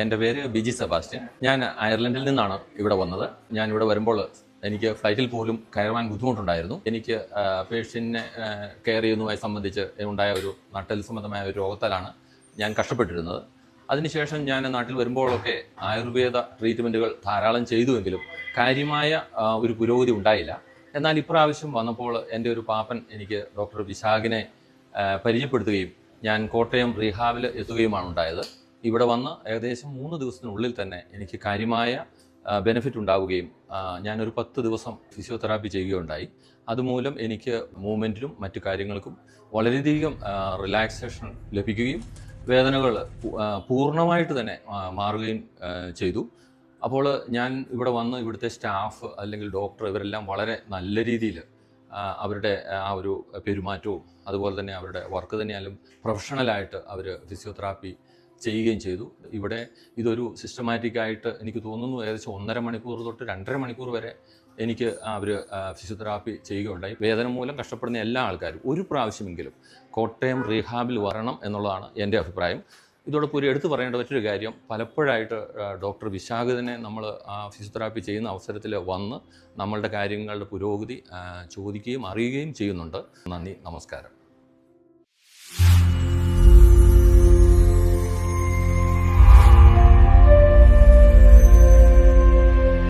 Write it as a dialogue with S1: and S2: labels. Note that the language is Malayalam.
S1: എൻ്റെ പേര് ബിജി സെബാസ്റ്റ്യൻ. ഞാൻ അയർലൻഡിൽ നിന്നാണ് ഇവിടെ വന്നത്. ഞാൻ ഇവിടെ വരുമ്പോൾ എനിക്ക് ഫ്ലൈറ്റിൽ പോലും കയറുവാൻ ബുദ്ധിമുട്ടുണ്ടായിരുന്നു. എനിക്ക് പേഷ്യൻറ്റിനെ കെയർ ചെയ്യുന്നതുമായി സംബന്ധിച്ച് ഉണ്ടായ ഒരു നട്ടെല്ല് സംബന്ധമായ ഒരു രോഗത്താലാണ് ഞാൻ കഷ്ടപ്പെട്ടിരുന്നത്. അതിനുശേഷം ഞാൻ നാട്ടിൽ വരുമ്പോഴൊക്കെ ആയുർവേദ ട്രീറ്റ്മെൻറ്റുകൾ ധാരാളം ചെയ്തുവെങ്കിലും കാര്യമായ ഒരു പുരോഗതി ഉണ്ടായില്ല. എന്നാൽ ഇപ്രാവശ്യം വന്നപ്പോൾ എൻ്റെ ഒരു പാപ്പൻ എനിക്ക് ഡോക്ടർ വിശാഖിനെ പരിചയപ്പെടുത്തുകയും ഞാൻ കോട്ടയം റീഹാബിൽ എത്തുകയുമാണ് ഉണ്ടായത്. ഇവിടെ വന്ന് ഏകദേശം 3 ദിവസത്തിനുള്ളിൽ തന്നെ എനിക്ക് കാര്യമായ ബെനിഫിറ്റ് ഉണ്ടാവുകയും ഞാനൊരു 10 ദിവസം ഫിസിയോതെറാപ്പി ചെയ്യുകയുണ്ടായി. അതുമൂലം എനിക്ക് മൂവ്മെൻറ്റിലും മറ്റു കാര്യങ്ങൾക്കും വളരെയധികം റിലാക്സേഷൻ ലഭിക്കുകയും വേദനകൾ പൂർണ്ണമായിട്ട് തന്നെ മാറുകയും ചെയ്തു. അപ്പോൾ ഞാൻ ഇവിടെ വന്ന് ഇവിടുത്തെ സ്റ്റാഫ് അല്ലെങ്കിൽ ഡോക്ടർ ഇവരെല്ലാം വളരെ നല്ല രീതിയിൽ അവരുടെ ആ ഒരു പെരുമാറ്റവും അതുപോലെ തന്നെ അവരുടെ വർക്ക് തന്നെയാലും പ്രൊഫഷണലായിട്ട് അവർ ഫിസിയോതെറാപ്പി ചെയ്യുകയും ചെയ്തു. ഇവിടെ ഇതൊരു സിസ്റ്റമാറ്റിക്കായിട്ട് എനിക്ക് തോന്നുന്നു ഏകദേശം 1.5 മണിക്കൂർ തൊട്ട് 2.5 മണിക്കൂർ വരെ എനിക്ക് അവർ ഫിസിയോതെറാപ്പി ചെയ്യുകയുണ്ടായി. വേദന മൂലം കഷ്ടപ്പെടുന്ന എല്ലാ ആൾക്കാരും ഒരു പ്രാവശ്യമെങ്കിലും കോട്ടയം റീഹാബിൽ വരണം എന്നുള്ളതാണ് എൻ്റെ അഭിപ്രായം. ഇതോടൊപ്പം ഒരു എടുത്തു പറയേണ്ട മറ്റൊരു കാര്യം, പലപ്പോഴായിട്ട് ഡോക്ടർ വിശാഖ് തന്നെ നമ്മൾ ഫിസിയോതെറാപ്പി ചെയ്യുന്ന അവസരത്തിൽ വന്ന് നമ്മളുടെ കാര്യങ്ങളുടെ പുരോഗതി ചോദിക്കുകയും അറിയുകയും ചെയ്യുന്നുണ്ട്. നന്ദി, നമസ്കാരം.